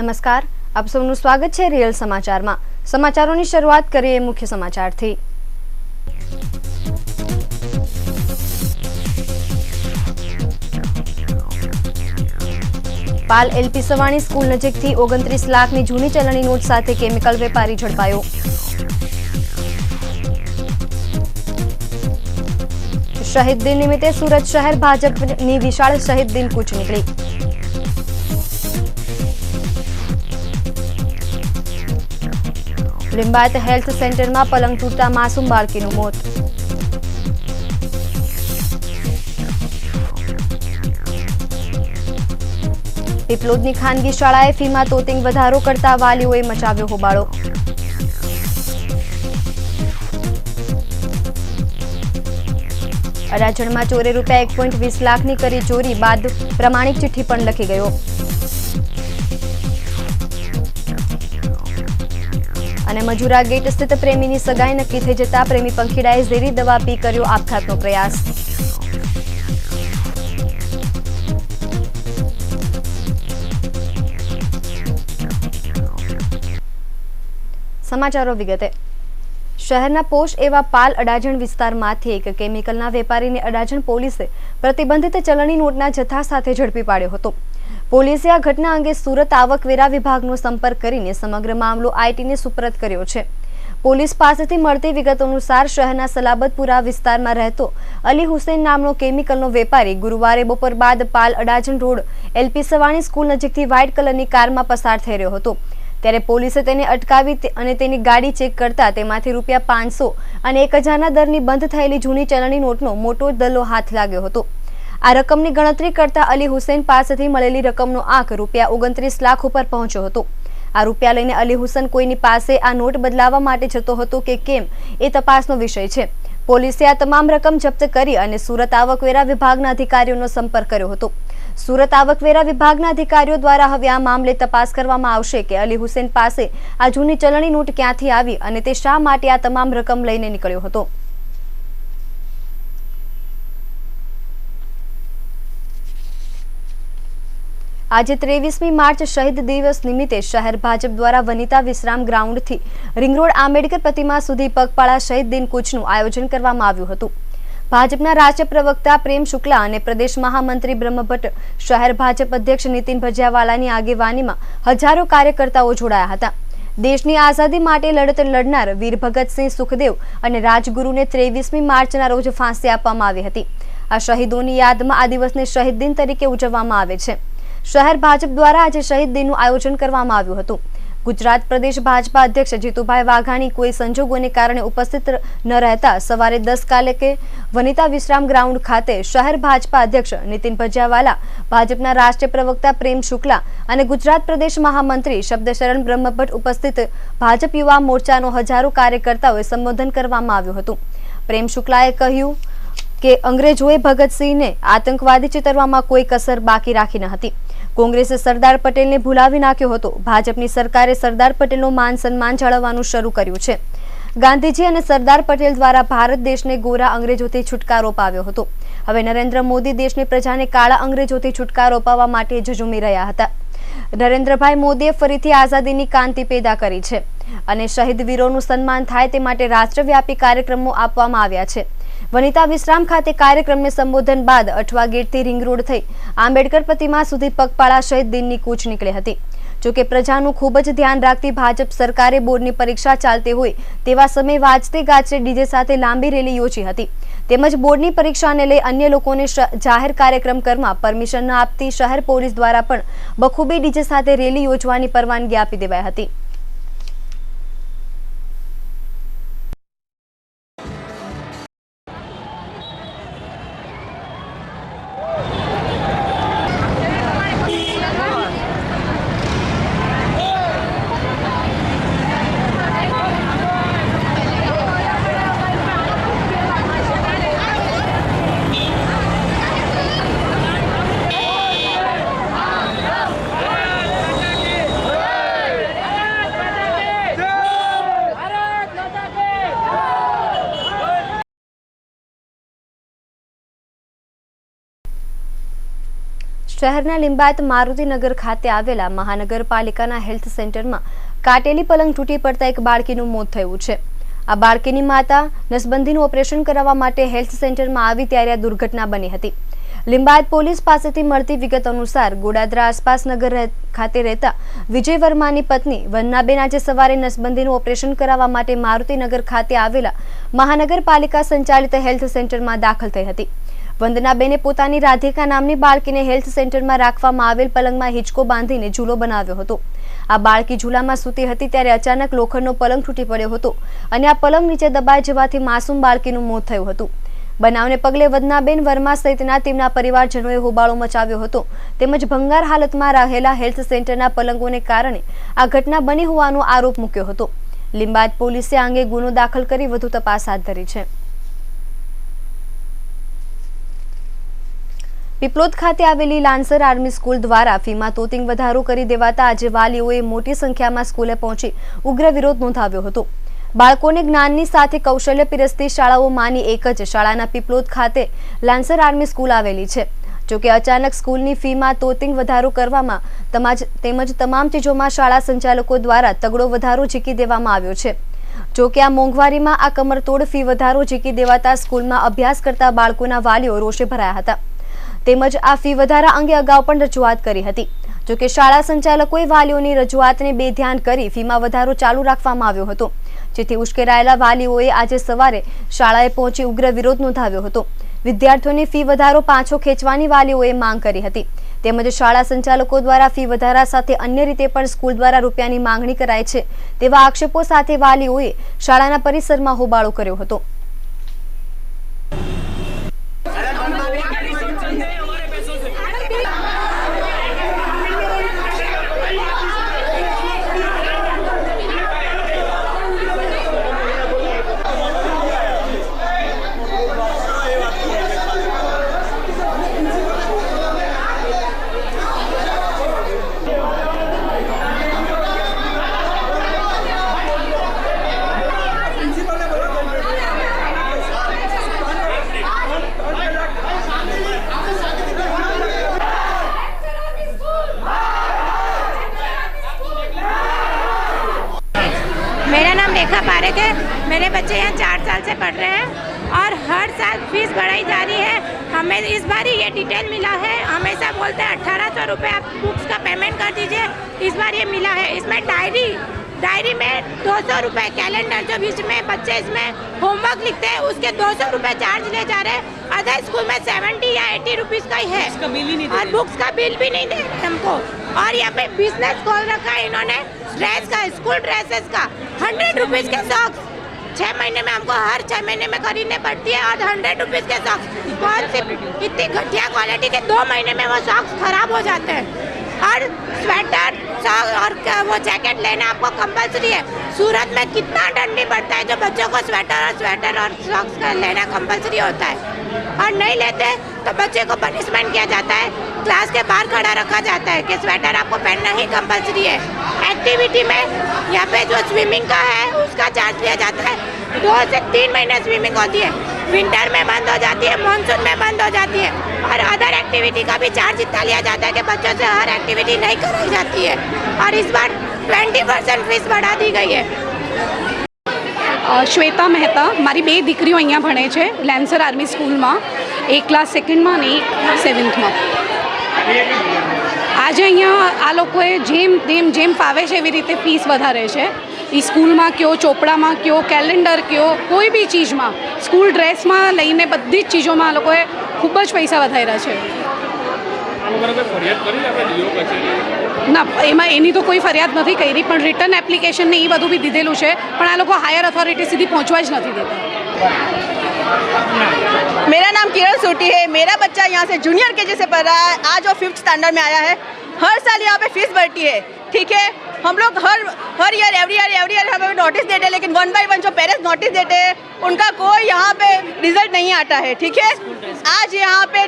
નમસ્કાર, આપ સૌનું સ્વાગત છે રિયલ સમાચારમાં। સમાચારોની શરૂઆત કરીએ મુખ્ય સમાચારથી। પાલ એલપી સવાણી સ્કૂલ નજીકથી 29 લાખની જૂની ચલણી નોટ સાથે કેમિકલ વેપારી ઝડપાયો। શહીદ દિન નિમિત્તે સુરત શહેર ભાજપની વિશાળ શહીદ દિન કૂચ નીકળી। લિંબાયત હેલ્થ સેન્ટરમાં પલંગ તૂટતા માસૂમ બાળકીનું મોત। પીપલોદની ખાનગી શાળાએ ફીમાં તોતિંગ વધારો કરતા વાલીઓએ મચાવ્યો હોબાળો। અડાજણમાં ચોરે રૂપિયા 1.20 લાખની કરી ચોરી બાદ પ્રમાણિક ચિઠ્ઠી પણ લખી ગયો। અને મજુરા ગેટ સ્થિત પ્રેમીની સગાઈ નક્કી થઈ જતા પ્રેમી પંખીડાએ ઝેરી દવા પી કર્યો આપઘાતનો પ્રયાસ। સમાચારો વિગતે। શહેરના પોશ એવા પાલ અડાજણ વિસ્તારમાંથી એક કેમિકલના વેપારીને અડાજણ પોલીસે પ્રતિબંધિત ચલણી નોટના જથ્થા સાથે ઝડપી પાડ્યો હતો। પોલીસે આ ઘટના અંગે સુરત આવકવેરા વિભાગનો સંપર્ક કરીને સમગ્ર મામલો આઈટીને સુપરત કર્યો છે। પોલીસ પાસેથી મળતી વિગતો અનુસાર શહેરના સલાબતપુરા વિસ્તારમાં રહેતો અલી હુસૈન નામનો કેમિકલનો વેપારી ગુરુવારે બપોર બાદ Pal Adajan road LP Savani school નજીકથી વ્હાઇટ કલરની કારમાં પસાર થઈ રહ્યો હતો। ત્યારે પોલીસે તેને અટકાવી અને તેની ગાડી ચેક કરતા તેમાંથી રૂપિયા 500 અને 1000ના દરની બંધ થયેલી જૂની ચલણી નોટનો મોટો દલ્લો હાથ લાગ્યો હતો। આ રકમની ગણતરી કરતા અલી હુસૈન પાસેથી મળેલી રકમનો આંક રૂપિયા 29 લાખ ઉપર પહોંચ્યો હતો। આ રૂપિયા લઈને અલી હુસૈન કોઈની પાસે આ નોટ બદલાવવા માટે જતો હતો કે કેમ એ તપાસનો વિષય છે। પોલીસે આ તમામ રકમ જપ્ત કરી અને સુરત આવકવેરા વિભાગના અધિકારીઓનો સંપર્ક કર્યો હતો। સુરત આવકવેરા વિભાગના અધિકારીઓ દ્વારા હવે આ મામલે તપાસ કરવામાં આવશે કે અલી હુસૈન પાસે આ જૂની ચલણી નોટ ક્યાંથી આવી અને તે શા માટે આ તમામ રકમ લઈને નીકળ્યો હતો। આજે 23મી માર્ચ શહીદ દિવસ નિમિત્તે શહેર ભાજપ દ્વારા વનિતા વિશ્રામ ગ્રાઉન્ડથી રિંગ રોડ આંબેડકર પ્રતિમા સુધી પગપાળા શહીદ દિન કૂચનું આયોજન કરવામાં આવ્યું હતું। ભાજપના રાષ્ટ્રીય પ્રવક્તા પ્રેમ શુક્લા અને પ્રદેશ મહામંત્રી બ્રહ્મભટ્ટ, શહેર ભાજપ અધ્યક્ષ નીતિન ભજિયાવાલાની આગેવાનીમાં હજારો કાર્યકર્તાઓ જોડાયા હતા। દેશની આઝાદી માટે લડત લડનાર વીર ભગતસિંહ, સુખદેવ અને રાજગુરુને 23મી માર્ચના રોજ ફાંસી આપવામાં આવી હતી। આ શહીદોની યાદમાં આ દિવસને શહીદ દિન તરીકે ઉજવવામાં આવે છે। શહેર ભાજપ દ્વારા આજે શહીદ દિનનું આયોજન કરવામાં આવ્યું હતું। ગુજરાત પ્રદેશ ભાજપા અધ્યક્ષ જીતુભાઈ વાઘાણી કોઈ સંજોગોને કારણે ઉપસ્થિત ન રહેતા સવારે 10 કલાકે વનિતા વિશ્રામ ગ્રાઉન્ડ ખાતે શહેર ભાજપા અધ્યક્ષ નીતિન ભજિયાવાલા, ભાજપના રાષ્ટ્રીય પ્રવક્તા પ્રેમ શુક્લા અને ગુજરાત પ્રદેશ મહામંત્રી શબ્દશરણ બ્રહ્મભટ્ટ ઉપસ્થિત ભાજપ યુવા મોરચાનો હજારો કાર્યકર્તાઓએ સંબોધન કરવામાં આવ્યું હતું। પ્રેમ શુક્લાએ કહ્યું કે અંગ્રેજોએ ભગતસિંહને આતંકવાદી ચિતરવામાં કોઈ કસર બાકી રાખી ન હતી। કોંગ્રેસે સરદાર પટેલને ભૂલાવી નાખ્યો હતો। ભાજપની સરકારે સરદાર પટેલનું માન સન્માન જાળવવાનું શરૂ કર્યું છે। ગાંધીજી અને સરદાર પટેલ દ્વારા ભારત દેશને ગોરા અંગ્રેજોથી છુટકારો અપાવ્યો હતો। હવે નરેન્દ્ર મોદી દેશની પ્રજાને કાળા અંગ્રેજોથી છુટકારો અપાવવા માટે ઝઝૂમી રહ્યા હતા। નરેન્દ્રભાઈ મોદીએ ફરીથી આઝાદીની ક્રાંતિ પેદા કરી છે અને શહીદ વીરોનું સન્માન થાય તે માટે રાષ્ટ્રવ્યાપી કાર્યક્રમો આપવામાં આવ્યા છે। વનિતા વિશ્રામ ખાતે કાર્યક્રમને સંબોધન બાદ અઠવા ગેટથી રિંગ રોડ થઈ આંબેડકર પ્રતિમા સુધી પગપાળા શહીદ દિનની કૂચ નીકળી હતી। જોકે પ્રજાનું ખૂબ જ ધ્યાન રાખતી ભાજપ સરકારે બોર્ડની પરીક્ષા ચાલતી હોય તેવા સમયે વાજતે ગાજતે ડીજે સાથે લાંબી રેલી યોજી હતી। તેમજ બોર્ડની પરીક્ષાને લઈ અન્ય લોકોને જાહેર કાર્યક્રમ કરવા પરમિશન ન આપતી શહેર પોલીસ દ્વારા પણ બખૂબી ડીજે સાથે રેલી યોજવાની પરવાનગી આપી દેવાઈ હતી। શહેરના લિંબાયત મારુતિનગર ખાતે આવેલા મહાનગરપાલિકાના હેલ્થ સેન્ટરમાં કાટેલી પલંગ તૂટી પડતા એક બાળકીનું મોત થયું છે। આ બાળકીની માતા નસબંધીનું ઓપરેશન કરાવવા માટે હેલ્થ સેન્ટરમાં આવી ત્યારે આ દુર્ઘટના બની હતી। લિંબાયત પોલીસ પાસેથી મળતી વિગત અનુસાર ગોડાદરા આસપાસ નગર ખાતે રહેતા વિજય વર્માની પત્ની વંદનાબેન આજે સવારે નસબંધીનું ઓપરેશન કરાવવા માટે મારુતિનગર ખાતે આવેલા મહાનગરપાલિકા સંચાલિત હેલ્થ સેન્ટરમાં દાખલ થઈ હતી। વંદનાબેને પોતાની રાધિકા નામની બાળકીને હેલ્થ સેન્ટરમાં રાખવામાં આવેલ પલંગમાં હિંચકો બાંધીને ઝૂલો બનાવ્યો હતો। આ બાળકી ઝૂલામાં સૂતી હતી ત્યારે અચાનક લોખંડનો પલંગ તૂટી પડ્યો હતો અને આ પલંગ નીચે દબાઈ જવાથી માસૂમ બાળકીનું મોત થયું હતું। બનાવને પગલે વંદનાબેન વર્મા સહિતના તેમના પરિવારજનોએ હોબાળો મચાવ્યો હતો તેમજ ભંગાર હાલતમાં રહેલા હેલ્થ સેન્ટરના પલંગોને કારણે આ ઘટના બની હોવાનો આરોપ મૂક્યો હતો। લિંબાયત પોલીસે આ અંગે ગુનો દાખલ કરી વધુ તપાસ હાથ ધરી છે। પીપલોદ ખાતે આવેલી લાન્સર આર્મી સ્કૂલ દ્વારા ફીમાં તોતિંગ વધારો કરી દેવાતા આજે વાલીઓએ મોટી સંખ્યામાં સ્કૂલે પહોંચી ઉગ્ર વિરોધ નોંધાવ્યો હતો। બાળકોને જ્ઞાનની સાથે કૌશલ્ય પીરસતી શાળાઓમાંની એક જ શાળાના પીપલોદ ખાતે લાન્સર આર્મી સ્કૂલ આવેલી છે। જોકે અચાનક સ્કૂલની ફીમાં તોતિંગ વધારો કરવામાં તેમજ તમામ ચીજોમાં શાળા સંચાલકો દ્વારા તગડો વધારો ઝીકી દેવામાં આવ્યો છે। જોકે આ મોંઘવારીમાં આ કમરતોડ ફી વધારો ઝીકી દેવાતા સ્કૂલમાં અભ્યાસ કરતા બાળકોના વાલીઓ રોષે ભરાયા હતા તેમજ આ ફી વધારા અંગે અગાઉ પણ રજૂઆત કરી હતી। જોકે શાળા સંચાલકોએ વાલીઓની રજૂઆતને બેધ્યાન કરી ફીમાં વધારો ચાલુ રાખવામાં આવ્યો હતો જેથી ઉશ્કેરાયેલા વાલીઓએ આજે સવારે શાળાએ પહોંચી ઉગ્ર વિરોધ નોંધાવ્યો હતો। વિદ્યાર્થીઓની ફી વધારો પાછો ખેંચવાની વાલીઓએ માંગ કરી હતી તેમજ શાળા સંચાલકો દ્વારા ફી વધારા સાથે અન્ય રીતે પણ સ્કૂલ દ્વારા રૂપિયાની માંગણી કરાય છે તેવા આક્ષેપો સાથે વાલીઓએ શાળાના પરિસરમાં હોબાળો કર્યો હતો। मेरा नाम रेखा पारेख है। मेरे बच्चे यहाँ 4 साल से पढ़ रहे हैं और हर साल फीस बढ़ाई जा रही है। हमें इस बार ये डिटेल मिला है, हमेशा बोलते हैं 1800 रुपये आप बुक्स का पेमेंट कर दीजिए। इस बार ये मिला है, इसमें डायरी में 200 रुपये, कैलेंडर जो बीच में बच्चे इसमें होमवर्क लिखते हैं उसके 200 रुपये चार्ज ले जा रहे हैं। अदर स्कूल में 70 या 80 रुपीज़ का ही है और बुक्स का बिल भी नहीं दे रहे हमको। और यहाँ पे बिजनेस खोल रखा है इन्होंने ड्रेस का, स्कूल ड्रेसेस का 100 रुपीज़ के सॉक्स 6 महीने में हमको हर 6 महीने में खरीदने पड़ती है और 100 रुपीज़ के सॉक्स। कौन सी इतनी घटिया क्वालिटी के 2 महीने में वो सॉक्स खराब हो जाते हैं। और स्वेटर और वो जैकेट लेना आपको कंपलसरी है। सूरत में कितना दंडी पड़ता है जो बच्चों को स्वेटर और सॉक्स का लेना कंपलसरी होता है और नहीं लेते तो बच्चे को पनिशमेंट किया जाता है, क्लास के बाहर खड़ा रखा जाता है कि स्वेटर आपको पहनना ही कंपलसरी है। एक्टिविटी में यहाँ पे जो स्विमिंग का है उसका चार्ज लिया जाता है। 2 से 3 महीने स्विमिंग होती है, विंटर में बंद हो जाती है, मानसून में बंद हो जाती है और अदर एक्टिविटी का भी चार्ज इतना लिया जाता है कि बच्चों से हर एक्टिविटी नहीं कराई जाती है और इस बार 20% फीस बढ़ा दी गई है। શ્વેતા મહેતા, મારી 2 દીકરીઓ અહીંયા ભણે છે લેન્સર આર્મી સ્કૂલમાં, એક ક્લાસ 2માં અને એક 7થમાં। આજે અહીંયા આ લોકોએ જેમ ફાવે છે એવી રીતે ફીસ વધારે છે। એ સ્કૂલમાં કયો, ચોપડામાં કયો, કેલેન્ડર કયો, કોઈ બી ચીજમાં, સ્કૂલ ડ્રેસમાં લઈને બધી જ ચીજોમાં આ લોકોએ ખૂબ જ પૈસા વધાર્યા છે। ના, એમાં એની તો કોઈ ફરિયાદ નથી કરી પણ રિટર્ન એપ્લિકેશન ને એ બધું બી દીધેલું છે પણ આ લોકો હાયર અથોરિટી સુધી પહોંચવા જ નથી દેતા। मेरा नाम किरण सोटी है। मेरा बच्चा यहाँ से जूनियर केजी से पढ़ रहा है, आज वो 5th स्टैंडर्ड में आया है। हर साल यहाँ पे फीस बढ़ती है, ठीक है। हम लोग हर ईयर एवरी ईयर हमें नोटिस देते हैं लेकिन 1 बाय 1 जो पेरेंट्स नोटिस देते हैं उनका कोई यहाँ पे रिजल्ट नहीं आता है, ठीक है। आज यहाँ पे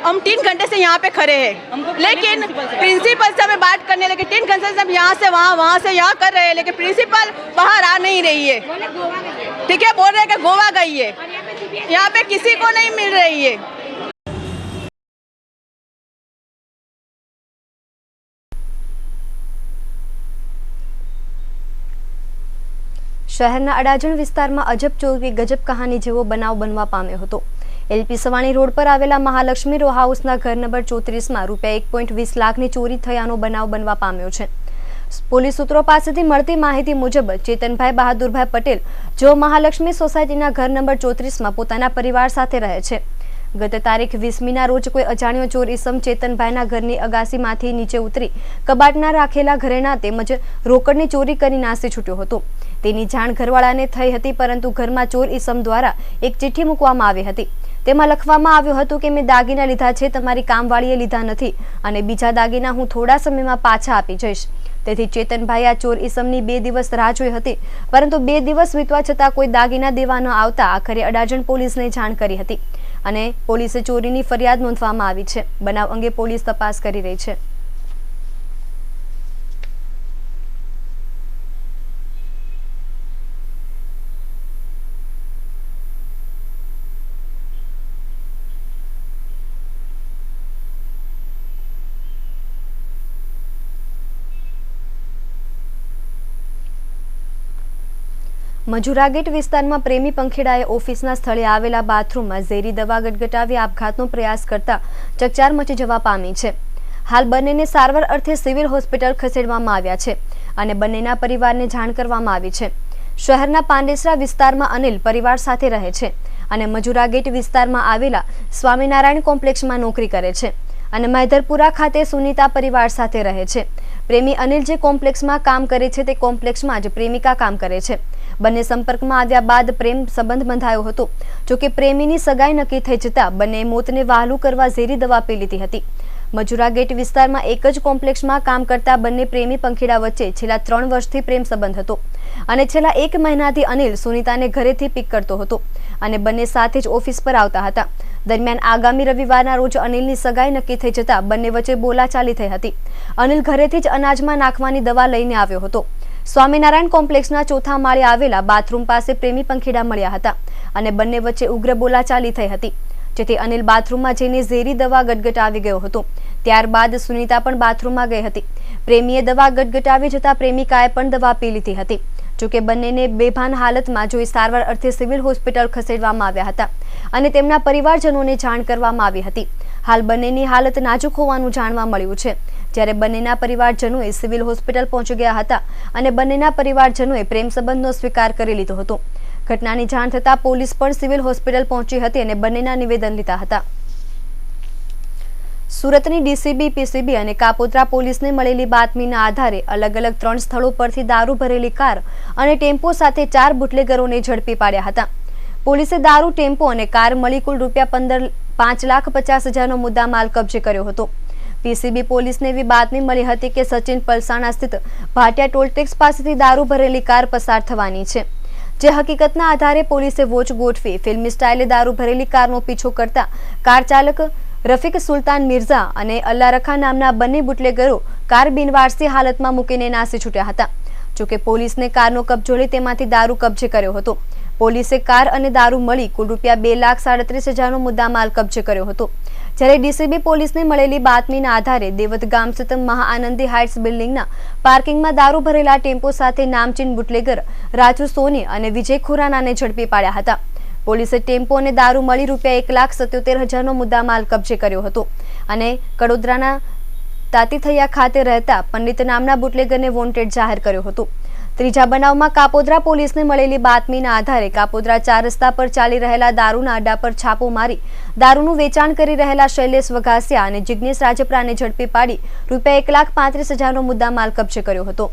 हम 3 घंटे से यहाँ पे खड़े हैं लेकिन प्रिंसिपल से हमें बात करने लगे 3 घंटे से हम यहाँ से वहाँ से यहाँ कर रहे हैं लेकिन प्रिंसिपल बाहर आ नहीं रही है, ठीक है। बोल रहे हैं कि गोवा गई है, यहाँ पे किसी को नहीं मिल रही है। શહેરના અડાજણ વિસ્તારમાં અજબ ચોરી ગજબ કહાની જેવો બનાવ બનવા પામ્યો હતો। એલપી સવાણી રોડ પર આવેલા મહાલક્ષ્મી રો હાઉસના ઘર નંબર 34માં રૂપિયા 1.20 લાખની ચોરી થયાનો બનાવ બનવા પામ્યો છે। પોલીસ સૂત્રો પાસેથી મળતી માહિતી મુજબ ચેતનભાઈ બહાદુરભાઈ પટેલ જો મહાલક્ષ્મી સોસાયટીના ઘર નંબર 34માં પોતાના પરિવાર સાથે રહે છે। ગત તારીખ 20મીના રોજ કોઈ અજાણ્યો ચોર ઈસમ ચેતનભાઈના ઘરની અગાસીમાંથી નીચે ઉતરી કબાટના રાખેલા ઘરેણા તેમજ રોકડની ચોરી કરી નાસી છૂટ્યો હતો। તેની જાણ ઘરવાળાને થઈ હતી, પરંતુ ઘરમાં ચોર ઈસમ દ્વારા એક ચિઠ્ઠી મૂકવામાં આવી હતી। તેમાં લખવામાં આવ્યું હતું કે મેં દાગીના લીધા છે, તમારી કામવાળીએ લીધા નથી અને બીજા દાગીના હું થોડા સમયમાં પાછા આપી જઈશ। તેથી ચેતનભાઈ આ ચોર ઈસમની 2 દિવસ રાહ જોઈ હતી, પરંતુ 2 દિવસ વીતવા છતાં કોઈ દાગીના દેવા ન આવતા આખરે અડાજણ પોલીસને જાણ કરી હતી અને પોલીસે ચોરીની ફરિયાદ નોંધવામાં આવી છે। બનાવ અંગે પોલીસ તપાસ કરી રહી છે। મજુરા ગેટ વિસ્તારમાં પ્રેમી પંખીડાએ ઓફિસના સ્થળે આવેલા બાથરૂમમાં ઝેરી દવા ગટગટાવી આપઘાતનો પ્રયાસ કરતા ચકચાર મચી જવા પામી છે। હાલ બંનેને સારવાર અર્થે સિવિલ હોસ્પિટલ ખસેડવામાં આવ્યા છે અને બંનેના પરિવારને જાણ કરવામાં આવી છે। શહેરના પાંડેસરા વિસ્તારમાં અનિલ પરિવાર સાથે રહે છે અને મજુરા ગેટ વિસ્તારમાં આવેલા સ્વામિનારાયણ કોમ્પ્લેક્સમાં નોકરી કરે છે અને મૈધરપુરા ખાતે સુનીતા પરિવાર સાથે રહે છે। પ્રેમી અનિલ જે કોમ્પ્લેક્સમાં કામ કરે છે તે કોમ્પ્લેક્સમાં જ પ્રેમિકા કામ કરે છે। બંને સંપર્કમાં આવ્યા બાદ પ્રેમ સંબંધ બંધાયો હતો। જોકે પ્રેમીની સગાઈ નક્કી થઈ જતા બંને મોતને વહાલું કરવા ઝેરી દવા પી લીધી હતી। મજુરા ગેટ વિસ્તારમાં એક જ કોમ્પ્લેક્સમાં કામ કરતા બંને પ્રેમી પંખીડા વચ્ચે છેલ્લા 3 વર્ષથી પ્રેમ સંબંધ હતો અને છેલ્લા 1 મહિનાથી અનિલ સુનીતાને ઘરેથી પિક કરતો હતો અને બંને સાથે જ ઓફિસ પર આવતા હતા। દરમિયાન આગામી રવિવારના રોજ અનિલની સગાઈ નક્કી થઈ જતા બંને વચ્ચે બોલાચાલી થઈ હતી। અનિલ ઘરેથી જ અનાજમાં નાખવાની દવા લઈને આવ્યો હતો। સ્વામિનારાયણ કોમ્પ્લેક્સના 4થા માળે આવેલા બાથરૂમ પાસે પ્રેમી પંખીડા મળ્યા હતા અને બંને વચ્ચે ઉગ્ર બોલાચાલી થઈ હતી, જેથી અનિલ બાથરૂમમાં જઈને ઝેરી દવા ગટગટાવી ગયો હતો। ત્યારબાદ સુનીતા પણ બાથરૂમમાં ગઈ હતી। પ્રેમીએ દવા ગટગટાવી જતા પ્રેમિકાએ પણ દવા પી લીધી હતી। જોકે બંનેને બેભાન હાલતમાં જોઈ સારવાર અર્થે સિવિલ હોસ્પિટલ ખસેડવામાં આવ્યા હતા અને તેમના પરિવારજનોને જાણ કરવામાં આવી હતી। હાલ બંનેની હાલત નાજુક હોવાનું જાણવા મળ્યું છે, જ્યારે બંનેના પરિવારજનોએ સિવિલ હોસ્પિટલ પહોંચી ગયા હતા અને બંનેના પરિવારજનોએ પ્રેમ સંબંધનો સ્વીકાર કરી લીધો હતો। ઘટનાની જાણ થતાં પોલીસ પણ સિવિલ હોસ્પિટલ પહોંચી હતી અને બંનેના નિવેદન લીધા હતા। સુરતની ડીસીબી, પીસીબી અને કાપોદ્રા પોલીસને મળેલી બાતમીના આધારે અલગ અલગ 3 સ્થળો પરથી દારૂ ભરેલી કાર અને ટેમ્પો સાથે 4 બુટલેગરોને ઝડપી પાડ્યા હતા। પોલીસે દારૂ, ટેમ્પો અને કાર મળી કુલ રૂપિયા 5,50,000નો મુદ્દામાલ કબજે કર્યો હતો। પીસીબી પોલીસને એવી બાતમી મળી હતી કે સચિન પલસાણા સ્થિત ભાટિયા ટોલટેક્સ પાસેથી દારૂ ભરેલી કાર પસાર થવાની છે, જે હકીકતના આધારે પોલીસે વોચ ગોઠવી ફિલ્મી સ્ટાઇલે દારૂ ભરેલી કારનો પીછો કરતા કાર ચાલક રફીક સુલતાન મિર્ઝા અને અલ્લા રખા નામના બંને બુટલેગરો કાર બિનવારસી હાલતમાં મૂકીને નાસી છૂટ્યા હતા। જોકે પોલીસને કારનો કબજો લઈ તેમાંથી દારૂ કબજે કર્યો હતો। પોલીસે કાર અને દારૂ મળી કુલ રૂપિયા 2,37,000નો મુદ્દામાલ કબજે કર્યો હતો, જ્યારે ડીસીબી પોલીસને મળેલી બાતમીના આધારે દેવત ગામ સ્થિત મહાઆનંદી હાઇટ્સ બિલ્ડિંગના પાર્કિંગમાં દારૂ ભરેલા ટેમ્પો સાથે નામચીન બુટલેગર રાજુ સોની અને વિજય ખુરાનાને ઝડપી પાડ્યા હતા। પોલીસે ટેમ્પો અને દારૂ મળી રૂપિયા 1,77,000નો મુદ્દામાલ કબજે કર્યો હતો અને કડોદરાના તાતીથૈયા ખાતે રહેતા પંડિત નામના બુટલેગરને વોન્ટેડ જાહેર કર્યો હતો। ત્રીજા બનાવમાં કાપોદ્રા પોલીસને મળેલી બાતમીના આધારે કાપોદ્રા 4 રસ્તા પર ચાલી રહેલા દારૂના અડ્ડા પર છાપો મારી દારૂનું વેચાણ કરી રહેલા શૈલેષ વઘાસિયા અને જિગ્નેશ રાજપરાને ઝડપી પાડી રૂપિયા 1,35,000નો મુદ્દામાલ કબજે કર્યો હતો।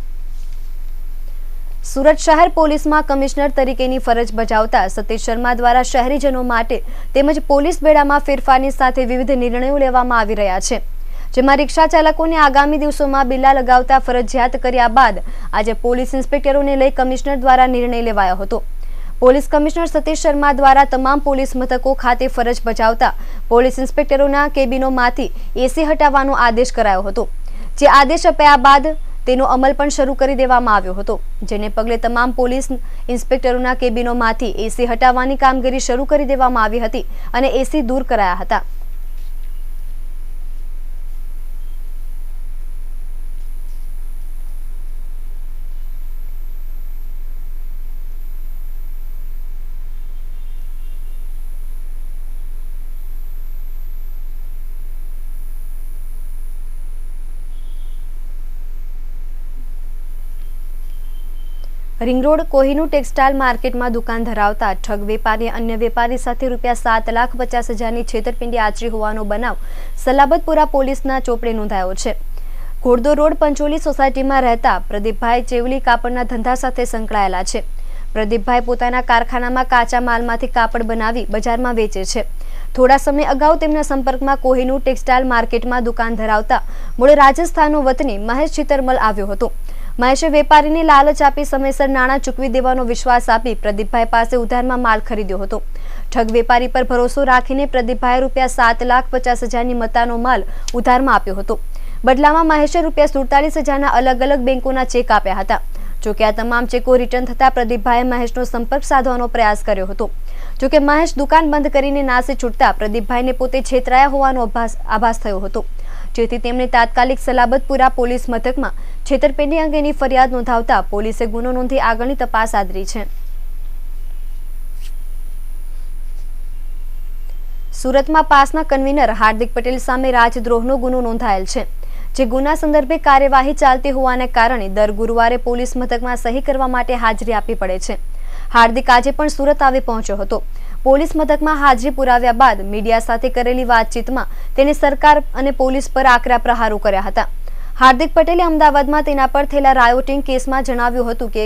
સુરત શહેર પોલીસમાં કમિશનર તરીકેની ફરજ બજાવતા સતીશ શર્મા દ્વારા શહેરીજનો માટે તેમજ પોલીસ બેડામાં ફેરફારની સાથે વિવિધ નિર્ણયો લેવામાં આવી રહ્યા છે, જેમાં રિક્ષા ચાલકોને આગામી દિવસોમાં બિલ્લા લગાવતા ફરજિયાત કર્યા બાદ આજે પોલીસ ઇન્સ્પેક્ટરોને લઈ કમિશનર દ્વારા નિર્ણય લેવાયો હતો। પોલીસ કમિશનર સતીશ શર્મા દ્વારા તમામ પોલીસ મથકો ખાતે ફરજ બજાવતા પોલીસ ઇન્સ્પેક્ટરોના કેબિનોમાંથી એસી હટાવવાનો આદેશ કરાયો હતો, જે આદેશ અપાયા બાદ તેનો અમલ પણ શરૂ કરી દેવામાં આવ્યો હતો, જેને પગલે તમામ પોલીસ ઇન્સ્પેક્ટરોના કેબિનોમાંથી એસી હટાવવાની કામગીરી શરૂ કરી દેવામાં આવી હતી અને એસી દૂર કરાયા હતા। રિંગ રોડ કોહિનૂર ટેક્સટાઇલ માર્કેટમાં દુકાન ધરાવતા ઠગ વેપારી અન્ય વેપારી સાથે ₹7,50,000ની છેતરપિંડી આચરી હોવાનો બનાવ સલાબતપુરા પોલીસના ચોપડે નોંધાયો છે. ઘોડદોર રોડ પંચોલી સોસાયટીમાં રહેતા પ્રદીપભાઈ ચેવલી કાપડના ધંધા સાથે સંકળાયેલા છે. પ્રદીપભાઈ પોતાના કારખાનામાં કાચા માલમાંથી કાપડ બનાવી બજારમાં વેચે છે. થોડા સમય અગાઉ તેમના સંપર્કમાં કોહિનૂર ટેક્સટાઇલ માર્કેટમાં દુકાન ધરાવતા મૂળ રાજસ્થાનનો વતની મહેશ ચિતરમલ આવ્યો હતો. મહેશે વેપારીને લાલચ આપી સમયસર નાણાં ચૂકવી દેવાનો વિશ્વાસ આપી પ્રદીપભાઈ પાસે ઉધારમાં માલ ખરીદ્યો હતો. ઠગ વેપારી પર ભરોસો રાખીને પ્રદીપભાઈએ ₹7,50,000ની મત્તાનો માલ ઉધારમાં આપ્યો હતો. બદલામાં મહેશે ₹47,000ના અલગ અલગ બેંકોના ચેક આપ્યા હતા. જોકે આ તમામ ચેકો રિટર્ન થતા પ્રદીપભાઈએ મહેશનો સંપર્ક સાધવાનો પ્રયાસ કર્યો હતો. જોકે મહેશ દુકાન બંધ કરીને નાસી છૂટતા પ્રદીપભાઈને પોતે છેતરાયા હોવાનો આભાસ થયો હતો. જેથી તેમણે તાત્કાલિક સલાબતપુરા પોલીસ મથકમાં છેતરપિંડી અંગેની ફરિયાદ નોંધાવતા પોલીસે ગુનો નોંધી આગળની તપાસ આદરી છે. સુરતમાં પાસના કન્વીનર હાર્દિક પટેલ સામે રાજદ્રોહનો ગુનો નોંધાયેલ છે. જે ગુના સંદર્ભે કાર્યવાહી ચાલતી હોવાને કારણે દર ગુરુવારે પોલીસ મથકમાં સહી કરવા માટે હાજરી આપવી પડે છે. હાર્દિક આજે પણ સુરત આવી પહોંચ્યો હતો. પોલીસ મથકમાં હાજરી પુરાવ્યા બાદ મીડિયા સાથે કરેલી વાતચીતમાં તેણે સરકાર અને પોલીસ પર આકરા પ્રહારો કર્યા હતા. હાર્દિક પટેલે અમદાવાદમાં તેના પર થયેલા રાયોટિંગ કેસમાં જણાવ્યું હતું કે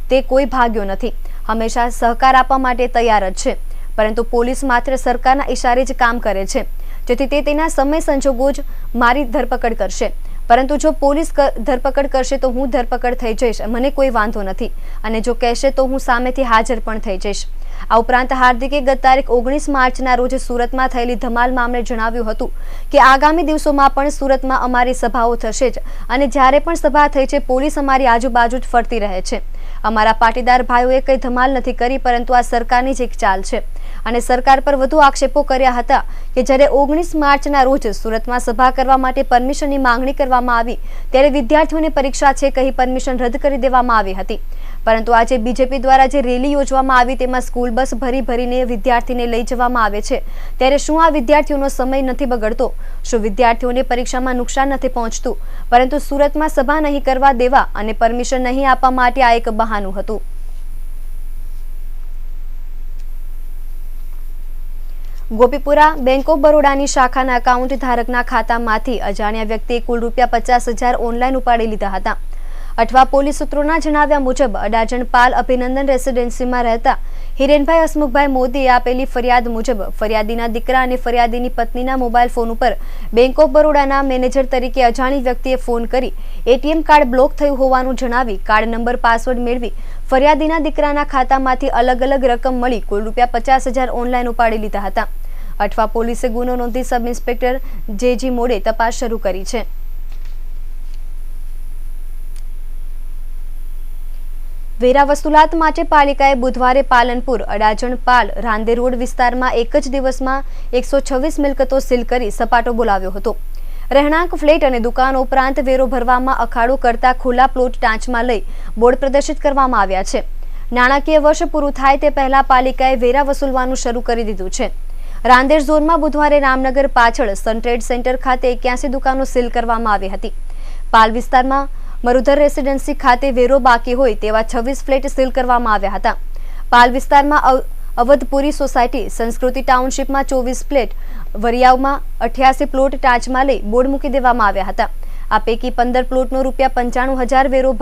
તે કોઈ ભાગ્યો નથી, હંમેશા સહકાર આપવા માટે તૈયાર જ છે, પરંતુ પોલીસ માત્ર સરકારના ઇશારે જ કામ કરે છે, જેથી તે તેના સમય સંજોગો જ મારી ધરપકડ કરશે. પરંતુ જો પોલીસ ધરપકડ કરશે તો હું ધરપકડ થઈ જઈશ, મને કોઈ વાંધો નથી, અને જો કહેશે તો હું સામેથી હાજર પણ થઈ જઈશ. આ ઉપરાંત હાર્દિકે ગત તારીખ 19 માર્ચના રોજ સુરતમાં થયેલી ધમાલ મામલે જણાવ્યું હતું કે આગામી દિવસોમાં પણ સુરતમાં અમારી સભાઓ થશે જ, અને જ્યારે પણ સભા થઈ છે પોલીસ અમારી આજુબાજુ જ ફરતી રહે છે. અમારા પાટીદાર ભાઈઓએ કંઈ ધમાલ નથી કરી, પરંતુ આ સરકારની જ એક ચાલ છે. અને સરકાર પર વધુ આક્ષેપો કર્યા હતા કે જ્યારે 19 માર્ચના રોજ સુરતમાં સભા કરવા માટે પરમિશનની માંગણી કરવામાં આવી ત્યારે વિદ્યાર્થીઓને પરીક્ષા છે કહી પરમિશન રદ કરી દેવામાં આવી હતી. પરંતુ આજે બીજેપી દ્વારા જે રેલી યોજવામાં આવી તેમાં સ્કૂલ બસ ભરીને વિદ્યાર્થીને લઈ જવામાં આવે છે, ત્યારે શું આ વિદ્યાર્થીઓનો સમય નથી બગડતો? શું વિદ્યાર્થીઓને પરીક્ષામાં નુકસાન નથી પહોંચતું? પરંતુ સુરતમાં સભા નહીં કરવા દેવા અને પરમિશન નહીં આપવા માટે આ એક બહાનું હતું. ગોપીપુરા બેંક ઓફ બરોડાની શાખાના એકાઉન્ટ ધારકના ખાતામાંથી અજાણ્યા વ્યક્તિએ કુલ ₹50,000 ઓનલાઈન ઉપાડી લીધા હતા. અઠવા પોલીસ સૂત્રોના જણાવ્યા મુજબ અડાજણ પાલ અભિનંદન રેસિડેન્સીમાં રહેતા હિરેનભાઈ હસમુખભાઈ મોદીએ આપેલી ફરિયાદ મુજબ ફરિયાદીના દીકરા અને ફરિયાદીની પત્નીના મોબાઈલ ફોન ઉપર બેંક ઓફ બરોડાના મેનેજર તરીકે અજાણી વ્યક્તિએ ફોન કરી એટીએમ કાર્ડ બ્લોક થયું હોવાનું જણાવી કાર્ડ નંબર પાસવર્ડ મેળવી ફરિયાદીના દીકરાના ખાતામાંથી અલગ અલગ રકમ મળી કુલ ₹50,000 ઓનલાઈન ઉપાડી લીધા હતા. અઠવા પોલીસે ગુનો નોંધી સબ ઇન્સ્પેક્ટર જે.જી. મોડે તપાસ શરૂ કરી છે. વેરા વસૂલાત માટે પાલિકાએ બુધવારે પાલનપુર, અડાજણ પાલ, રાંદે રોડ વિસ્તારમાં એક જ દિવસમાં 126 મિલકતો સીલ કરી સપાટો બોલાવ્યો હતો. રહેણાંક ફ્લેટ અને દુકાનો ઉપરાંત વેરો ભરવામાં અખાડો કરતા ખુલ્લા પ્લોટ ટાંચમાં લઈ બોર્ડ પ્રદર્શિત કરવામાં આવ્યા છે. નાણાકીય વર્ષ પૂરું થાય તે પહેલા પાલિકાએ વેરા વસૂલવાનું શરૂ કરી દીધું છે. રાંદેર ઝોનમાં બુધવારે રામનગર પાછળ સન ટ્રેડ સેન્ટર ખાતે 81 દુકાનો સીલ કરવામાં આવી હતી. પાલ વિસ્તારમાં મરુધર રેસિડેન્સી ખાતે વેરો બાકી હોય તેવા 26 ફ્લેટ સીલ કરવામાં આવ્યા હતા. પાલ વિસ્તારમાં અવધપુરી સોસાયટી, સંસ્કૃતિ ટાઉનશીપમાં 24 ફ્લેટ, વરિયાવમાં 88 પ્લોટ ટાંચમાં લઈ બોર્ડ મૂકી દેવામાં આવ્યા હતા. આ પૈકી 15 પ્લોટનો ₹95,000 વેરો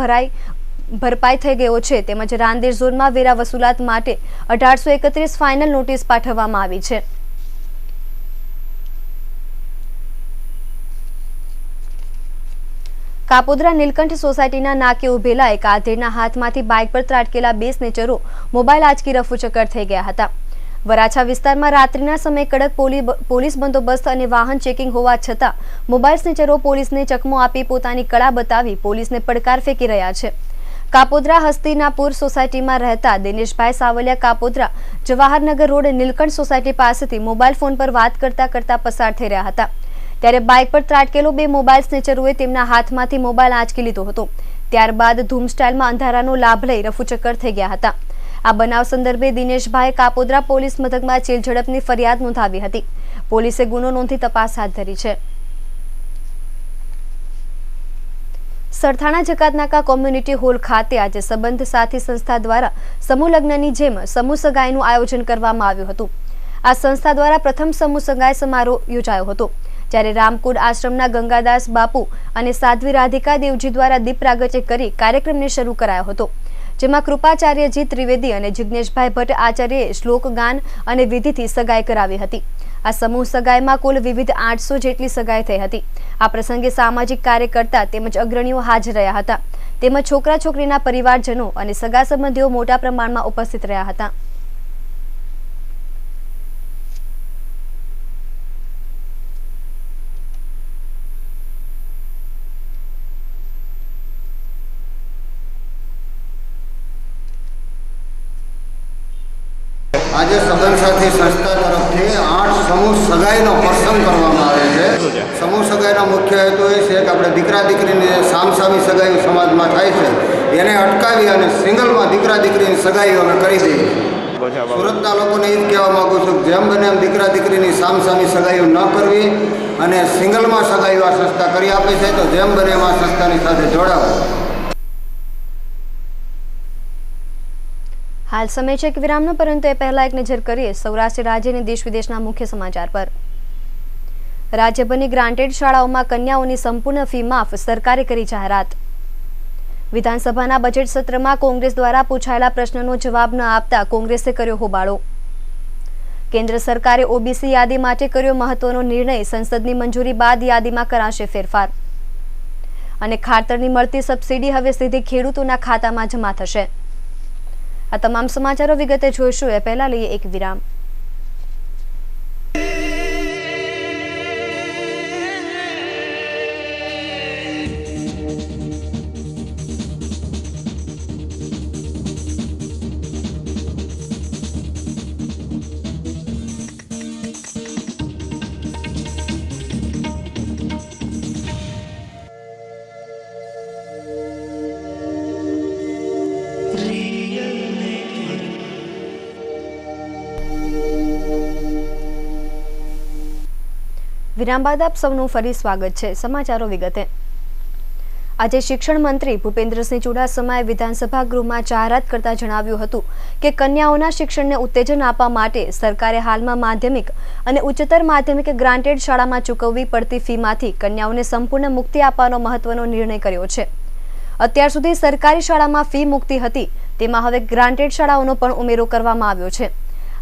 ભરપાઈ થઈ ગયો છે. તેમજ રાંદેર ઝોનમાં વેરા વસૂલાત માટે 1831 ફાઇનલ નોટિસ પાઠવવામાં આવી છે. કાપોદ્રા નીલકંઠ સોસાયટીના નાકે ઉભેલા એક આધેડના હાથમાંથી બાઇક પર ત્રાટકેલા 2 સ્નેચરો મોબાઈલ આંચકી રફુચક્કર થઈ ગયા હતા. વરાછા વિસ્તારમાં રાત્રિના સમયે કડક પોલીસ બંદોબસ્ત અને વાહન ચેકિંગ હોવા છતાં મોબાઈલ સ્નેચરો પોલીસને ચકમો આપી પોતાની કળા બતાવી પોલીસને પડકાર ફેંકી રહ્યા છે. કાપોદ્રા હસ્તિનાપુર સોસાયટીમાં રહેતા દિનેશભાઈ સાવલિયા કાપોદ્રા જવાહરનગર રોડ નીલકંઠ સોસાયટી પાસેથી મોબાઈલ ફોન પર વાત કરતા પસાર થઈ રહ્યા હતા. ત્યારે બાઇક પર ત્રાટકેલો 2 મોબાઈલ સ્નેચરોએ તેમના હાથમાંથી મોબાઈલ આંચકી લીધો હતો. ત્યારબાદ ધૂમ સ્ટાઇલમાં અંધારાનો લાભ લઈ રફુચક્કર થઈ ગયા હતા. આ બનાવ સંદર્ભે દિનેશભાઈ કાપોદ્રા પોલીસ મથકમાં ચીલઝડપની ફરિયાદ નોંધાવી હતી. પોલીસે ગુનો નોંધી તપાસ હાથ ધરી છે. સરથાણા જકાતનાકા કોમ્યુનિટી હોલ ખાતે આજે સંબંધ સાથી સંસ્થા દ્વારા સમૂહ લગ્નની જેમ સમૂહ સગાઈનું આયોજન કરવામાં આવ્યું હતું। આ સંસ્થા દ્વારા પ્રથમ સમૂહ સગાઈ સમારોહ યોજાયો હતો, જ્યારે રામકુંડ આશ્રમના ગંગાદાસ બાપુ અને સાધ્વી રાધિકા દેવજી દ્વારા દીપ પ્રાગટ્ય કરી કાર્યક્રમને શરૂ કરાયો હતો, જેમાં કૃપાચાર્યજી ત્રિવેદી અને જિગ્નેશભાઈ ભટ્ટ આચાર્યએ શ્લોક ગાન અને વિધિથી સગાઈ કરાવી હતી। આ સમૂહ સગાઈમાં કુલ વિવિધ 800 જેટલી સગાઈ થઈ હતી। આ પ્રસંગે સામાજિક કાર્યકર્તા તેમજ અગ્રણીઓ હાજર રહ્યા હતા, તેમજ છોકરા છોકરીના પરિવારજનો અને સગા સંબંધીઓ મોટા પ્રમાણમાં ઉપસ્થિત રહ્યા હતા। આજે સંબંધ સાથી સંસ્થા તરફથી 8 સમૂહ સગાઈનો પ્રસંગ કરવામાં આવે છે। સમૂહ સગાઈનો મુખ્ય હેતુ એ છે કે આપણે દીકરા દીકરીની સામસામી સગાઈઓ સમાજમાં થાય છે એને અટકાવી અને સિંગલમાં દીકરા દીકરીની સગાઈઓ અમે કરી દઈએ। સુરતના લોકોને એ જ કહેવા માગું છું કે જેમ બને એમ દીકરા દીકરીની સામસામી સગાઈઓ ન કરવી અને સિંગલમાં સગાઈઓ આ સંસ્થા કરી આપે છે, તો જેમ બને એમ આ સંસ્થાની સાથે જોડાવો। હાલ સમય છે એક વિરામનો, પરંતુ એ પહેલા એક નજર કરીએ સૌરાષ્ટ્ર રાજ્યની દેશ વિદેશના મુખ્ય સમાચાર પર। રાજ્યભરની ગ્રાન્ટેડ શાળાઓમાં કન્યાઓની સંપૂર્ણ ફી માફ, સરકારે કરી જાહેરાત। વિધાનસભાના બજેટ સત્રમાં કોંગ્રેસ દ્વારા પૂછાયેલા પ્રશ્નનો જવાબ ન આપતા કોંગ્રેસે કર્યો હોબાળો। કેન્દ્ર સરકારે ઓબીસી યાદી માટે કર્યો મહત્વનો નિર્ણય, સંસદની મંજૂરી બાદ યાદીમાં કરાશે ફેરફાર। અને ખાતરની મળતી સબસિડી હવે સીધી ખેડૂતોના ખાતામાં જમા થશે। આ તમામ સમાચારો વિગતે જોઈશું, એ પહેલા લઈએ એક વિરામ। વિરામ બાદ આપ સૌનું ફરી સ્વાગત છે। સમાચારો વિગતે। આજે શિક્ષણ મંત્રી ભૂપેન્દ્રસિંહ ચુડાસમાએ વિધાનસભા ગૃહમાં જાહેરાત કરતા જણાવ્યું હતું કે કન્યાઓના શિક્ષણને ઉત્તેજન આપવા માટે સરકારે હાલમાં માધ્યમિક અને ઉચ્ચતર માધ્યમિક ગ્રાન્ટેડ શાળામાં ચૂકવવી પડતી ફીમાંથી કન્યાઓને સંપૂર્ણ મુક્તિ આપવાનો મહત્વનો નિર્ણય કર્યો છે। અત્યાર સુધી સરકારી શાળામાં ફી મુક્તિ હતી, તેમાં હવે ગ્રાન્ટેડ શાળાઓનો પણ ઉમેરો કરવામાં આવ્યો છે।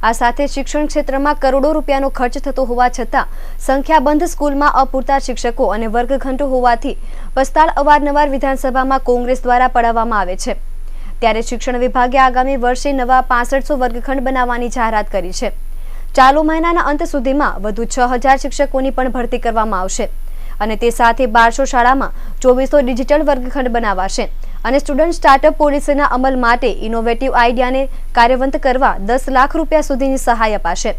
આ સાથે શિક્ષણ ક્ષેત્રમાં કરોડો રૂપિયાનો ખર્ચ થતો હોવા છતાં સંખ્યાબંધ સ્કૂલમાં અપૂરતા શિક્ષકો અને વર્ગખંડો હોવાથી પ્રસ્તાવ અવારનવાર વિધાનસભામાં કોંગ્રેસ દ્વારા પડાવવામાં આવે છે। ત્યારે શિક્ષણ વિભાગે આગામી વર્ષે નવા 6500 વર્ગખંડ બનાવવાની જાહેરાત કરી છે। ચાલુ મહિનાના અંત સુધીમાં વધુ 6000 શિક્ષકોની પણ ભરતી કરવામાં આવશે અને તે સાથે 1200 શાળામાં 2400 ડિજિટલ વર્ગખંડ બનાવાશે અને સ્ટુડન્ટ સ્ટાર્ટઅપ પોલિસીના અમલ માટે ઇનોવેટિવ આઈડિયાને કાર્યવંત કરવા 10 લાખ રૂપિયા સુધીની સહાય અપાશે।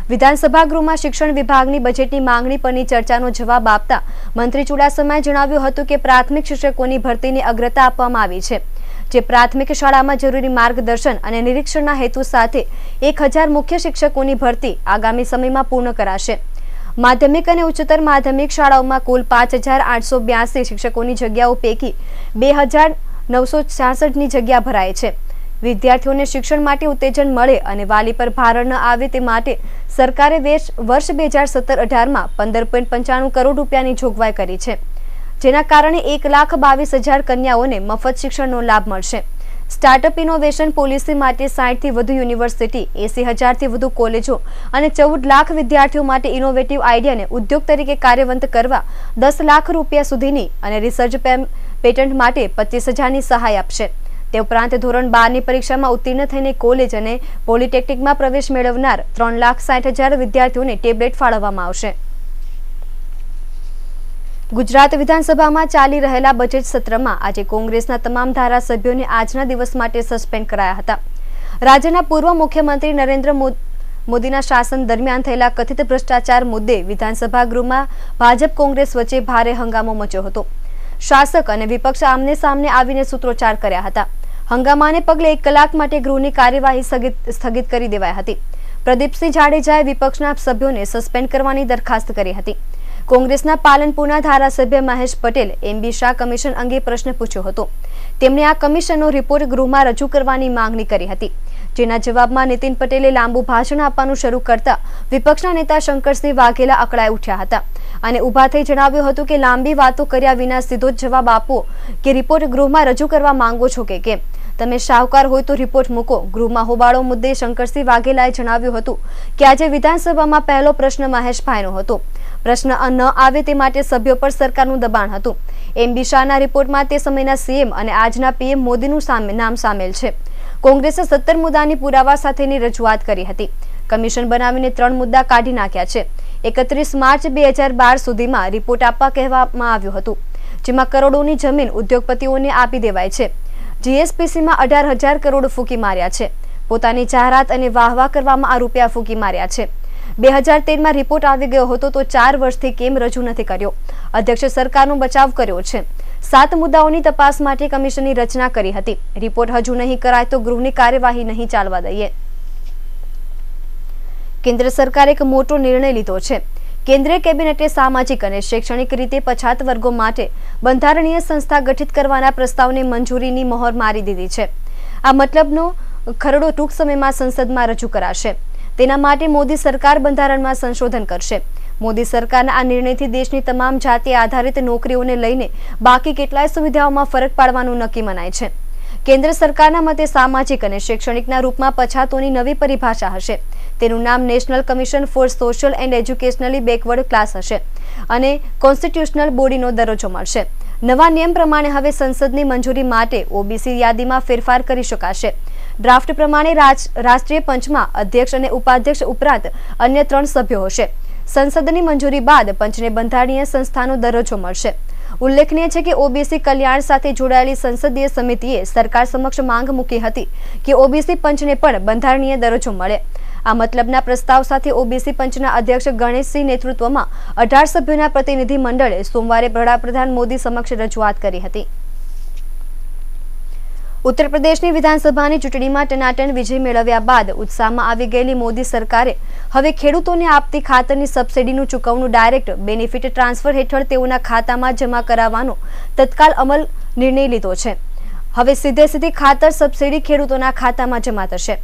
વિધાનસભા ગૃહમાં શિક્ષણ વિભાગની બજેટની માંગણી પરની ચર્ચાનો જવાબ આપતા મંત્રી ચુડાસમાએ જણાવ્યું હતું કે પ્રાથમિક શિક્ષકોની ભરતીને અગ્રતા આપવામાં આવી છે, જે પ્રાથમિક શાળામાં જરૂરી માર્ગદર્શન અને નિરીક્ષણના હેતુ સાથે 1000 મુખ્ય શિક્ષકોની ભરતી આગામી સમયમાં પૂર્ણ કરાશે। માધ્યમિક અને ઉચ્ચતર માધ્યમિક શાળાઓમાં કુલ 5882 શિક્ષકોની જગ્યાઓ પૈકી 2966ની જગ્યા ભરાય છે। વિદ્યાર્થીઓને શિક્ષણ માટે ઉત્તેજન મળે અને વાલી પર ભાર ન આવે તે માટે સરકારે વર્ષ 2017-18માં 15.95 કરોડ રૂપિયાની જોગવાઈ કરી છે, જેના કારણે 1,22,000 કન્યાઓને મફત શિક્ષણનો લાભ મળશે। સ્ટાર્ટઅપ ઇનોવેશન પોલિસી માટે 60થી વધુ યુનિવર્સિટી, 80,000થી વધુ કોલેજો અને 14 લાખ વિદ્યાર્થીઓ માટે ઇનોવેટિવ આઈડિયાને ઉદ્યોગ તરીકે કાર્યવંત કરવા 10 લાખ રૂપિયા સુધીની અને રિસર્ચ પેટન્ટ માટે 25,000ની સહાય આપશે। તે ઉપરાંત ધોરણ 12ની પરીક્ષામાં ઉત્તીર્ણ થઈને કોલેજ અને પોલિટેકનિકમાં પ્રવેશ મેળવનાર 3,60,000 વિદ્યાર્થીઓને ટેબ્લેટ ફાળવવામાં આવશે। ગુજરાત વિધાનસભામાં ચાલી રહેલા બજેટ સત્રમાં આજે કોંગ્રેસના તમામ ધારાસભ્યોને આજના દિવસ માટે સસ્પેન્ડ કરાયા હતા। રાજ્યના પૂર્વ મુખ્યમંત્રી નરેન્દ્ર મોદીના શાસન દરમિયાન થયેલા કથિત ભ્રષ્ટાચાર મુદ્દે વિધાનસભા ગૃહમાં ભાજપ કોંગ્રેસ વચ્ચે ભારે હંગામો મચ્યો હતો। શાસક અને વિપક્ષ આમને સામને આવીને સૂત્રોચ્ચાર કર્યા હતા। હંગામાને પગલે 1 કલાક માટે ગૃહની કાર્યવાહી સ્થગિત કરી દેવાઈ હતી। પ્રદીપસિંહ જાડેજાએ વિપક્ષના સભ્યોને સસ્પેન્ડ કરવાની દરખાસ્ત કરી હતી। કોંગ્રેસના પાલનપુરના ધારાસભ્ય મહેશ પટેલ એમબી શાહ કમિશન અંગે પ્રશ્ન પૂછ્યો હતો. તેમણે આ કમિશનનો રિપોર્ટ ગૃહમાં રજૂ કરવાની માંગણી કરી હતી, જેના જવાબમાં નીતિન પટેલે લાંબુ ભાષણ આપવાનું શરૂ કરતા વિપક્ષના નેતા શંકરસિંહ વાઘેલા અકળાઈ ઉઠ્યા હતા અને ઊભા થઈ જણાવ્યું હતું કે લાંબી વાતો કર્યા વિના સીધો જ જવાબ આપો કે રિપોર્ટ ગૃહમાં રજૂ કરવા માંગો છો કે કેમ? તમે શાહુકાર હોય તો રિપોર્ટ મૂકો. ગૃહમાં હોબાળો મુદ્દે શંકરસિંહ વાઘેલાએ જણાવ્યું હતું કે આજે વિધાનસભામાં પહેલો પ્રશ્ન મહેશભાઈનો હતો. પ્રશ્ન ન આવે તે માટે સભ્યો પર સરકારનું દબાણ હતું. એમબી શાહના રિપોર્ટમાં તે સમયના સીએમ અને આજના પીએમ મોદીનું નામ સામેલ છે. કોંગ્રેસે 17 મુદ્દાની પુરાવા સાથેની રજૂઆત કરી હતી. કમિશન બનાવીને 3 મુદ્દા કાઢી નાખ્યા છે. 31 માર્ચ 2012 સુધીમાં રિપોર્ટ આપવા કહેવામાં આવ્યું હતું, જેમાં કરોડોની જમીન ઉદ્યોગપતિઓને આપી દેવાય છે. જીએસપીસીમાં 18,000 કરોડ ફૂંકી માર્યા છે. પોતાની જાહેરાત અને વાહવા કરવામાં આ રૂપિયા ફૂંકી માર્યા છે. 2013માં રિપોર્ટ આવી ગયો હતો તો 4 વર્ષથી કેમ રજૂ નથી કર્યો? અધ્યક્ષે સરકારનો બચાવ કર્યો છે. 7 મુદ્દાઓની તપાસ માટે કમિશનની રચના કરી હતી. રિપોર્ટ હજુ નહીં કરાય તો ગૃહની કાર્યવાહી નહીં ચાલવા દઈએ. કેન્દ્ર સરકારે એક મોટો નિર્ણય લીધો છે. કેન્દ્રીય કેબિનેટે સામાજિક અને શૈક્ષણિક રીતે પછાત વર્ગો માટે બંધારણીય સંસ્થા ગઠિત કરવાના પ્રસ્તાવને મંજૂરીની મહોર મારી દીધી છે. આ મતલબનો ખરડો ટૂંક સમયમાં સંસદમાં રજૂ કરાશે. તેના માટે મોદી સરકાર બંધારણમાં સંશોધન કરશે. મોદી સરકારના આ નિર્ણયથી દેશની તમામ જાતિ આધારિત નોકરીઓને લઈને બાકી કેટલાય સુવિધાઓમાં ફરક પાડવાનું નક્કી મનાય છે. કેન્દ્ર સરકારના મતે સામાજિક અને શૈક્ષણિકના રૂપમાં પછાતોની નવી પરિભાષા હશે. તેનું નામ national commission four social and educationally backward class હશે અને કોન્સ્ટિટ્યુશનલ બોડીનો દરજ્જો મળશે. નવા નિયમ પ્રમાણે હવે સંસદની મંજૂરી માટે ઓબીસી યાદીમાં ફેરફાર કરી શકાશે. ડ્રાફ્ટ પ્રમાણે રાષ્ટ્રીય પંચમાં અધ્યક્ષ અને ઉપાધ્યક્ષ ઉપરાંત અન્ય 3 સભ્યો હશે. સંસદની મંજૂરી બાદ પંચને બંધારણીય સંસ્થાનો દરજ્જો મળશે. ઉલ્લેખનીય છે કે ઓબીસી કલ્યાણ સાથે જોડાયેલી સંસદીય સમિતિએ સરકાર સમક્ષ માંગ મૂકી હતી કે ઓબીસી પંચને પણ બંધારણીય દરજ્જો મળે. આ મતલબના પ્રસ્તાવ સાથે ઓબીસી પંચના અધ્યક્ષ ગણેશસિંહ નેતૃત્વમાં 18 સભ્યોના પ્રતિનિધિ મંડળે સોમવારે વડાપ્રધાન મોદી સમક્ષ રજૂઆત કરી હતી. ઉત્તર પ્રદેશની વિધાનસભાની ચૂંટણીમાં ટનાટન વિજય મેળવ્યા બાદ ઉત્સાહમાં આવી ગયેલી મોદી સરકારે હવે ખેડૂતોને આપતી ખાતરની સબસિડીનું ચૂકવણું ડાયરેક્ટ બેનિફિટ ટ્રાન્સફર હેઠળ તેઓના ખાતામાં જમા કરાવવાનો તત્કાલ અમલ નિર્ણય લીધો છે. હવે સીધી ખાતર સબસિડી ખેડૂતોના ખાતામાં જમા થશે.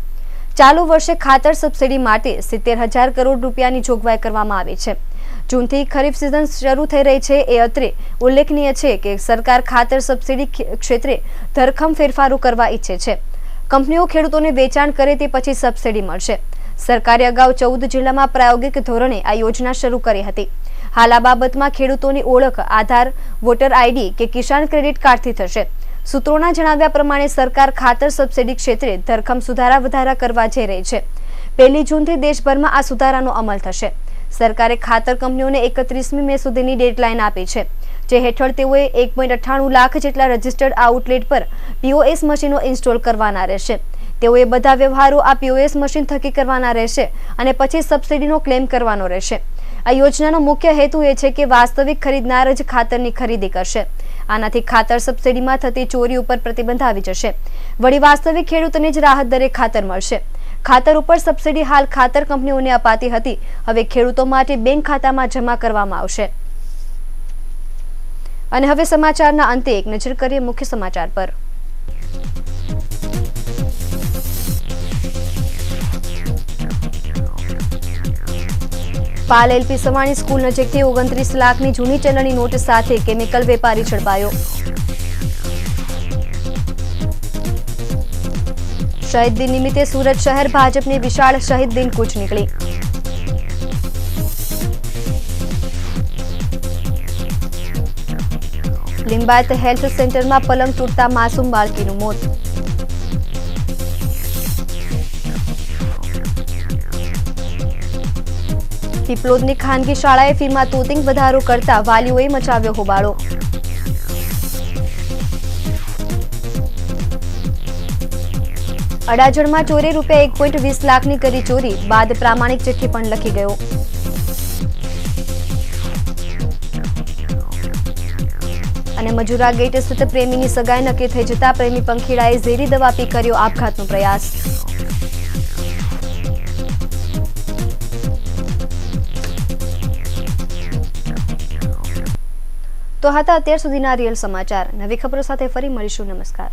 ચાલુ વર્ષે ખાતર સબસિડી માટે 70,000 કરોડ રૂપિયાની જોગવાઈ કરવામાં આવી છે. જૂનથી ખરીફ સિઝન શરૂ થઈ રહી છે. એ અત્રે ઉલ્લેખનીય છે કે સરકાર ખાતર સબસિડી ક્ષેત્રે ધરખમ ફેરફારો કરવા ઈચ્છે છે. કંપનીઓ ખેડૂતોને વેચાણ કરે તે પછી સબસિડી મળશે. સરકારે અગાઉ 14 જિલ્લામાં પ્રાયોગિક ધોરણે આ યોજના શરૂ કરી હતી. હાલ આ બાબતમાં ખેડૂતોની ઓળખ આધાર, વોટર આઈડી કે કિસાન ક્રેડિટ કાર્ડથી થશે. સૂત્રોના જણાવ્યા પ્રમાણે સરકાર ખાતર સબસિડી ક્ષેત્રે ધરખમ સુધારા વધારા કરવા જઈ રહી છે. 1 જૂનથી દેશભરમાં આ સુધારાનો અમલ થશે. સરકારે ખાતર કંપનીઓને 31મી મે સુધીની ડેડલાઇન આપી છે, જે હેઠળ તેઓએ 1.98 લાખ જેટલા રજિસ્ટર્ડ આઉટલેટ પર પીઓએસ મશીનો ઇન્સ્ટોલ કરવાના રહેશે. તેઓએ બધા વ્યવહારો આ પીઓએસ મશીન થકી કરવાના રહેશે અને પછી સબસિડીનો ક્લેમ કરવાનો રહેશે. આ યોજનાનો મુખ્ય હેતુ એ છે કે વાસ્તવિક ખરીદનાર જ ખાતરની ખરીદી કરશે. આનાથી ખાતર સબસિડીમાં થતી ચોરી ઉપર પ્રતિબંધ આવી જશે. વળી વાસ્તવિક ખેડૂતને જ રાહત દરે ખાતર મળશે. ખાતર ઉપર સબસિડી હાલ ખાતર કંપનીઓને અપાતી હતી, હવે ખેડૂતો માટે બેંક ખાતામાં જમા કરવામાં આવશે. અને હવે સમાચારના અંતે એક નજર કરીએ મુખ્ય સમાચાર પર. પાલ એલપી સવાણી સ્કૂલ નજીકથી 29 લાખની જૂની ચલણી નોટ સાથે કેમિકલ વેપારી ઝડપાયો. શહીદ દિન નિમિત્તે સુરત શહેર ભાજપની વિશાળ શહીદ દિન કૂચ નીકળી. લિંબાયત હેલ્થ સેન્ટરમાં પલંગ તૂટતા માસૂમ બાળકીનું મોત. પીપલોદની ખાનગી શાળાએ ફીમાં તોતિંગ વધારો કરતા વાલીઓએ મચાવ્યો હોબાળો. અડાજણમાં ચોરે ₹1.20 લાખની કરી ચોરી બાદ પ્રામાણિક ચિઠ્ઠી પણ લખી ગયો. અને મજુરા ગેટ સ્થિત પ્રેમીની સગાઈ નક્કી થઈ જતા પ્રેમી પંખીડાએ ઝેરી દવા પી કર્યો આપઘાતનો પ્રયાસ. તો હતા અત્યાર સુધીના રિયલ સમાચાર. નવી ખબરો સાથે ફરી મળીશું. નમસ્કાર.